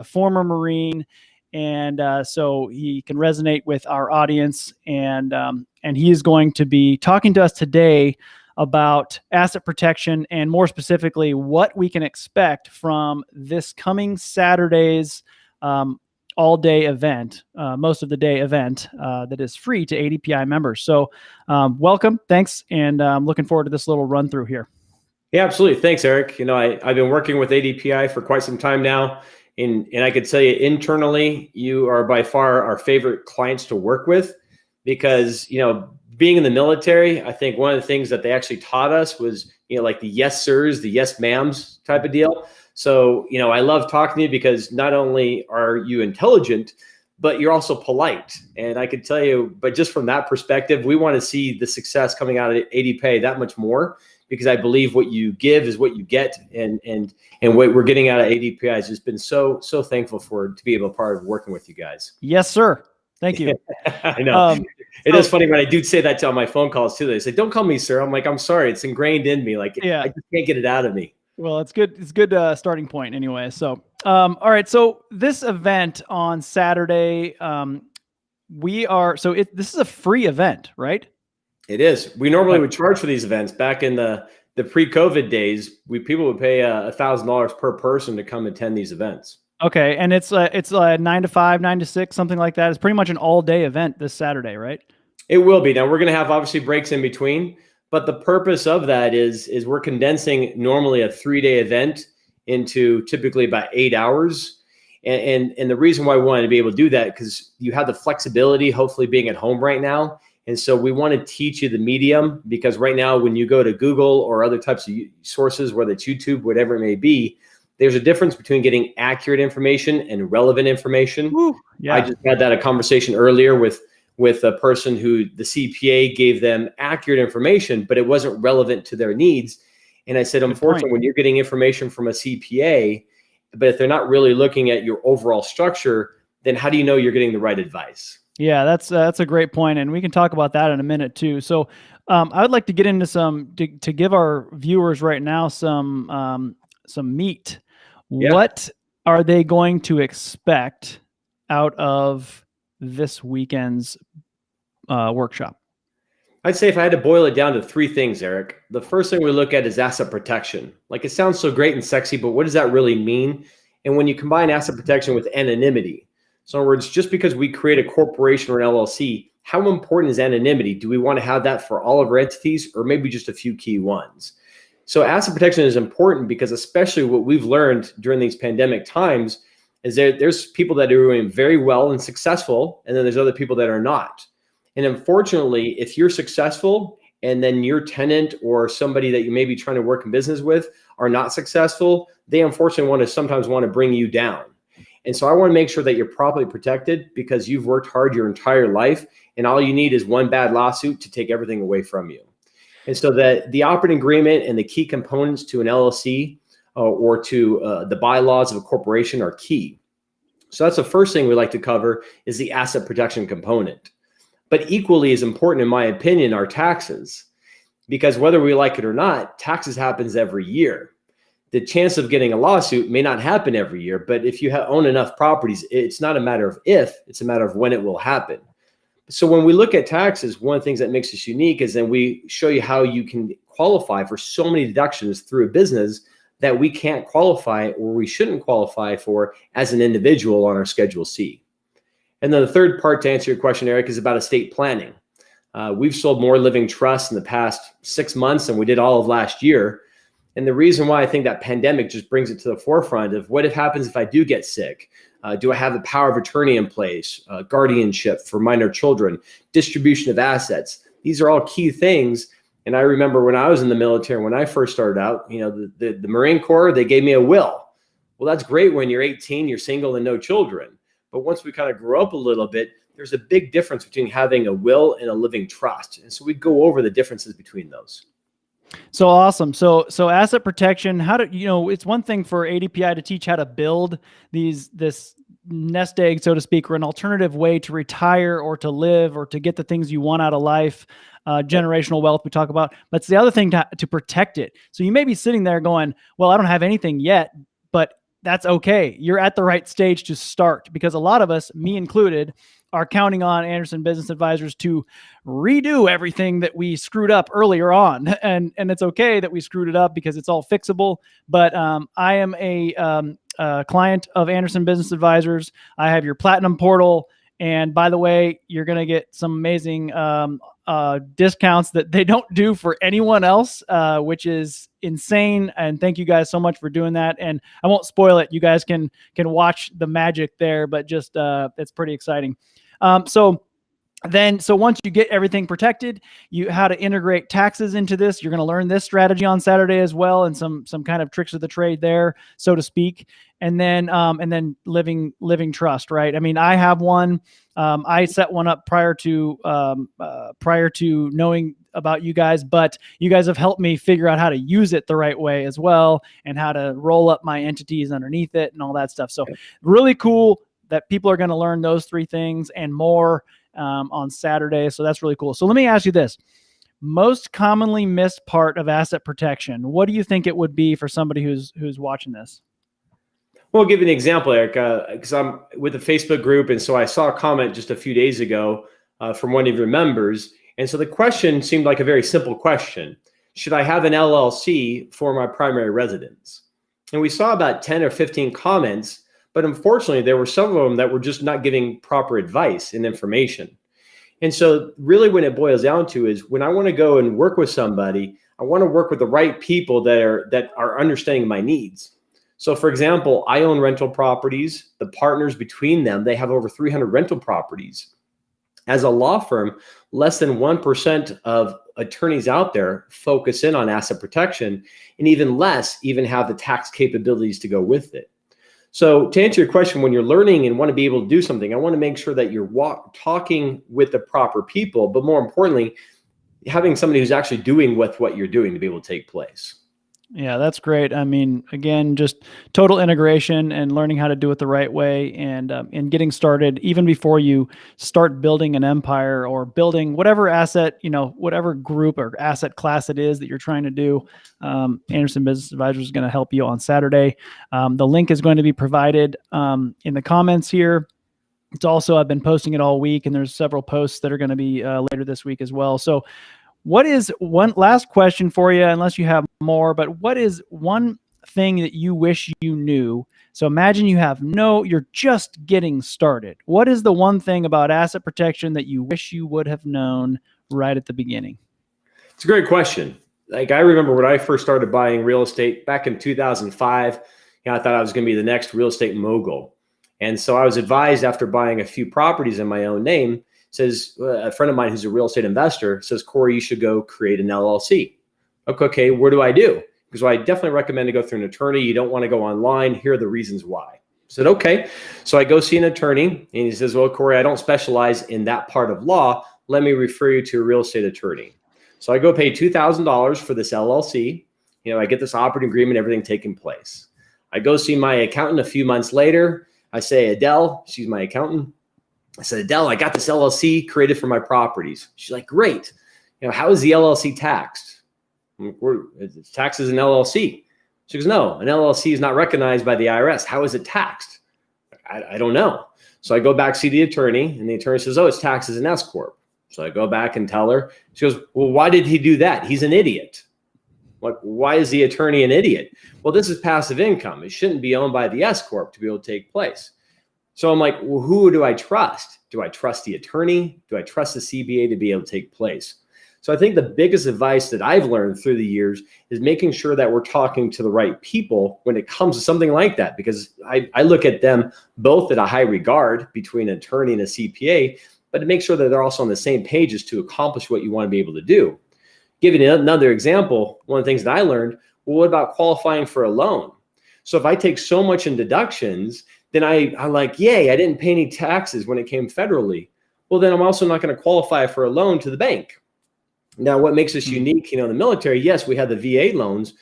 a former Marine, and so he can resonate with our audience. And he is going to be talking to us today about asset protection, and more specifically, what we can expect from this coming Saturday's all-day event, most of the day event that is free to ADPI members. So welcome, thanks, and I'm looking forward to this little run through here. Yeah, absolutely. Thanks, Eric. You know, I've been working with ADPI for quite some time now, and I could tell you internally, you are by far our favorite clients to work with, because, you know, being in the military, I think one of the things that they actually taught us was, you know, like the yes sirs, the yes ma'ams type of deal. So, you know, I love talking to you because not only are you intelligent, but you're also polite. And I could tell you, but just from that perspective, we want to see the success coming out of ADPI that much more, because I believe what you give is what you get. And what we're getting out of ADPI has just been so thankful to be able to part of working with you guys. Yes, sir. Thank you. I know. It is funny when I do say that on my phone calls too. They say, "Don't call me sir." I'm like, "I'm sorry. It's ingrained in me. Like, I just can't get it out of me." Well, it's good. It's a good starting point anyway. So, all right. So this event on Saturday, this is a free event, right? It is. We normally would charge for these events. Back in the pre-COVID days, people would pay $1,000 per person to come attend these events. Okay, and it's 9 to 5, 9 to 6, something like that. It's pretty much an all-day event this Saturday, right? It will be. Now we're going to have obviously breaks in between, but the purpose of that is we're condensing normally a 3-day event into typically about 8 hours. And the reason why we wanted to be able to do that, because you have the flexibility, hopefully being at home right now. And so we want to teach you the medium, because right now when you go to Google or other types of sources, whether it's YouTube, whatever it may be, there's a difference between getting accurate information and relevant information. Ooh, yeah. I just had a conversation earlier with a person who the CPA gave them accurate information, but it wasn't relevant to their needs. And I said, unfortunately, when you're getting information from a CPA, but if they're not really looking at your overall structure, then how do you know you're getting the right advice? Yeah, that's a great point, and we can talk about that in a minute too. So I would like to get into to give our viewers right now some meat. Yeah. What are they going to expect out of this weekend's workshop? I'd say if I had to boil it down to 3 things, Eric, the first thing we look at is asset protection. Like, it sounds so great and sexy, but what does that really mean? And when you combine asset protection with anonymity, so in other words, just because we create a corporation or an LLC, how important is anonymity? Do we want to have that for all of our entities, or maybe just a few key ones? So asset protection is important because, especially what we've learned during these pandemic times, is there's people that are doing very well and successful, and then there's other people that are not. And unfortunately, if you're successful and then your tenant or somebody that you may be trying to work in business with are not successful, they unfortunately sometimes want to bring you down. And so I want to make sure that you're properly protected, because you've worked hard your entire life, and all you need is one bad lawsuit to take everything away from you. And so the operating agreement and the key components to an LLC or to the bylaws of a corporation are key. So that's the first thing we like to cover, is the asset protection component. But equally as important, in my opinion, are taxes, because whether we like it or not, taxes happens every year. The chance of getting a lawsuit may not happen every year, but if you own enough properties, it's not a matter of if, it's a matter of when it will happen. So when we look at taxes, one of the things that makes us unique is then we show you how you can qualify for so many deductions through a business that we can't qualify, or we shouldn't qualify for, as an individual on our Schedule C. And then the third part, to answer your question, Eric, is about estate planning. We've sold more living trusts in the past 6 months than we did all of last year. And the reason why I think that pandemic just brings it to the forefront of what happens if I do get sick? Do I have the power of attorney in place? Guardianship for minor children, distribution of assets. These are all key things. And I remember when I was in the military, when I first started out, you know, the Marine Corps, they gave me a will. Well, that's great when you're 18, you're single and no children. But once we kind of grow up a little bit, there's a big difference between having a will and a living trust. And so we go over the differences between those. So awesome. So asset protection, it's one thing for ADPI to teach how to build this nest egg, so to speak, or an alternative way to retire or to live or to get the things you want out of life, generational wealth we talk about. But it's the other thing to protect it. So you may be sitting there going, well, I don't have anything yet, but that's okay. You're at the right stage to start, because a lot of us, me included, are counting on Anderson Business Advisors to redo everything that we screwed up earlier on. And it's okay that we screwed it up, because it's all fixable. But I am a client of Anderson Business Advisors. I have your Platinum portal. And by the way, you're going to get some amazing discounts that they don't do for anyone else, which is insane. And thank you guys so much for doing that. And I won't spoil it. You guys can watch the magic there, but just it's pretty exciting. So once you get everything protected, how to integrate taxes into this. You're going to learn this strategy on Saturday as well, and some kind of tricks of the trade there, so to speak. And then living trust, right? I mean, I have one. I set one up prior to knowing about you guys, but you guys have helped me figure out how to use it the right way as well, and how to roll up my entities underneath it and all that stuff. So really cool that people are going to learn those 3 things and more on Saturday. So that's really cool. So let me ask you this: most commonly missed part of asset protection. What do you think it would be for somebody who's watching this? Well, I'll give you an example, Eric, because I'm with the Facebook group. And so I saw a comment just a few days ago from one of your members. And so the question seemed like a very simple question. Should I have an LLC for my primary residence? And we saw about 10 or 15 comments, but unfortunately, there were some of them that were just not giving proper advice and information. And so really when it boils down to is, when I want to go and work with somebody, I want to work with the right people that are understanding my needs. So for example, I own rental properties. The partners between them, they have over 300 rental properties. As a law firm, less than 1% of attorneys out there focus in on asset protection, and even less even have the tax capabilities to go with it. So to answer your question, when you're learning and want to be able to do something, I want to make sure that you're talking with the proper people, but more importantly, having somebody who's actually doing what you're doing to be able to take place. Yeah, that's great. I mean, again, just total integration and learning how to do it the right way, and getting started even before you start building an empire or building whatever asset, whatever group or asset class it is that you're trying to do. Anderson Business Advisors is going to help you on Saturday. The link is going to be provided in the comments here. It's also, I've been posting it all week, and there's several posts that are going to be later this week as well. So what is one last question for you, unless you have more, but what is one thing that you wish you knew? So imagine you're just getting started. What is the one thing about asset protection that you wish you would have known right at the beginning? It's a great question. Like, I remember when I first started buying real estate back in 2005, I thought I was going to be the next real estate mogul. And so I was advised, after buying a few properties in my own name, says a friend of mine who's a real estate investor says, Corey, you should go create an LLC. Okay, what do I do? Because I definitely recommend to go through an attorney. You don't want to go online. Here are the reasons why. I said, okay. So I go see an attorney, and he says, well, Corey, I don't specialize in that part of law. Let me refer you to a real estate attorney. So I go pay $2,000 for this LLC. I get this operating agreement, everything taking place. I go see my accountant a few months later. I say, Adele, she's my accountant. I said, Adele, I got this LLC created for my properties. She's like, great. How is the LLC taxed? It's taxed as an LLC. She goes, no, an LLC is not recognized by the IRS. How is it taxed? I don't know. So I go back, see the attorney, and the attorney says, oh, it's taxed as an S corp. So I go back and tell her. She goes, well, why did he do that? He's an idiot. Like, why is the attorney an idiot? Well, this is passive income. It shouldn't be owned by the S corp to be able to take place. So I'm like, well, who do I trust? Do I trust the attorney? Do I trust the CBA to be able to take place? So I think the biggest advice that I've learned through the years is making sure that we're talking to the right people when it comes to something like that, because I look at them both at a high regard between an attorney and a CPA, but to make sure that they're also on the same pages to accomplish what you want to be able to do. Giving another example, one of the things that I learned, well, what about qualifying for a loan? So if I take so much in deductions, then I'm like, yay, I didn't pay any taxes when it came federally. Well, then I'm also not going to qualify for a loan to the bank. Now, what makes us unique, in the military, yes, we have the VA loans,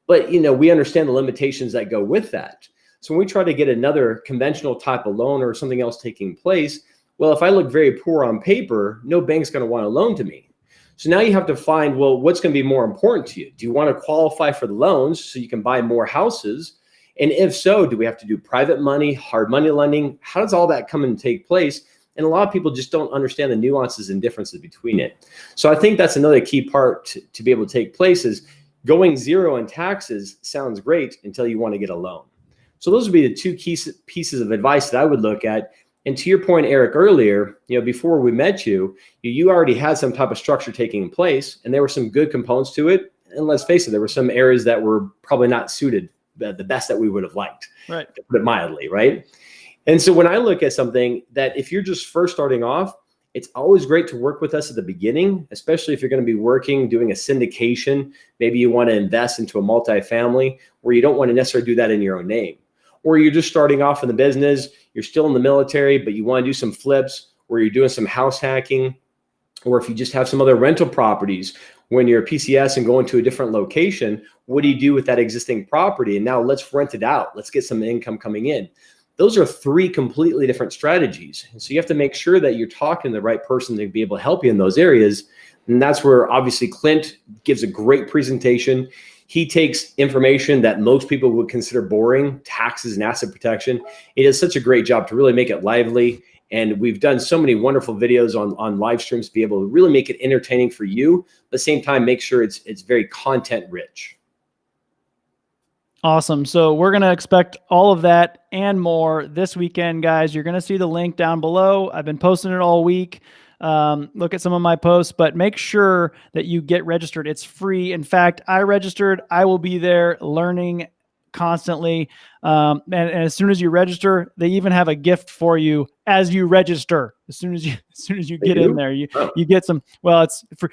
but, we understand the limitations that go with that. So when we try to get another conventional type of loan or something else taking place, well, if I look very poor on paper, no bank's going to want to loan to me. So now you have to find, well, what's going to be more important to you? Do you want to qualify for the loans so you can buy more houses? And if so, do we have to do private money, hard money lending? How does all that come and take place? And a lot of people just don't understand the nuances and differences between it. So I think that's another key part to be able to take place is going zero in taxes sounds great until you want to get a loan. So those would be the two key pieces of advice that I would look at. And to your point, Eric, earlier, before we met you, you already had some type of structure taking place, and there were some good components to it. And let's face it, there were some areas that were probably not suited the best that we would have liked, right, to put it mildly, right? And so when I look at something that if you're just first starting off, it's always great to work with us at the beginning, especially if you're going to be doing a syndication. Maybe you want to invest into a multifamily where you don't want to necessarily do that in your own name. Or you're just starting off in the business, you're still in the military, but you want to do some flips, or you're doing some house hacking, or if you just have some other rental properties when you're a PCS and going to a different location, what do you do with that existing property? And now let's rent it out. Let's get some income coming in. Those are three completely different strategies. And so you have to make sure that you're talking to the right person to be able to help you in those areas. And that's where obviously Clint gives a great presentation. He takes information that most people would consider boring, taxes and asset protection. He does such a great job to really make it lively. And we've done so many wonderful videos on live streams to be able to really make it entertaining for you, but at the same time, make sure it's very content rich. Awesome. So we're going to expect all of that and more this weekend, guys. You're going to see the link down below. I've been posting it all week. Look at some of my posts, but make sure that you get registered. It's free. In fact, I registered. I will be there learning constantly. And as soon as you register, they even have a gift for you as you register. As soon as you get in there, you get some, well, it's for,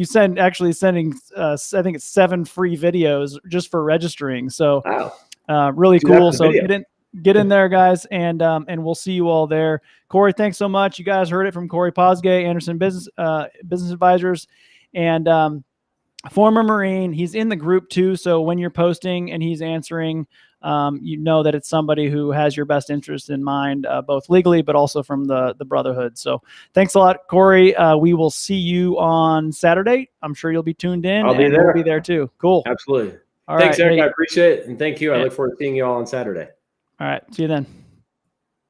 sending, I think it's 7 free videos just for registering. So, wow. Really cool. So get in there, guys. And we'll see you all there. Corey, thanks so much. You guys heard it from Corey Posgay, Anderson Business Advisors, and, former Marine. He's in the group too. So when you're posting and he's answering, you know that it's somebody who has your best interest in mind, both legally, but also from the brotherhood. So thanks a lot, Corey. We will see you on Saturday. I'm sure you'll be tuned in. I'll be there. We'll be there too. Cool. Absolutely. All Thanks, right, Eric. I appreciate it. And thank you. I look forward to seeing you all on Saturday. All right. See you then.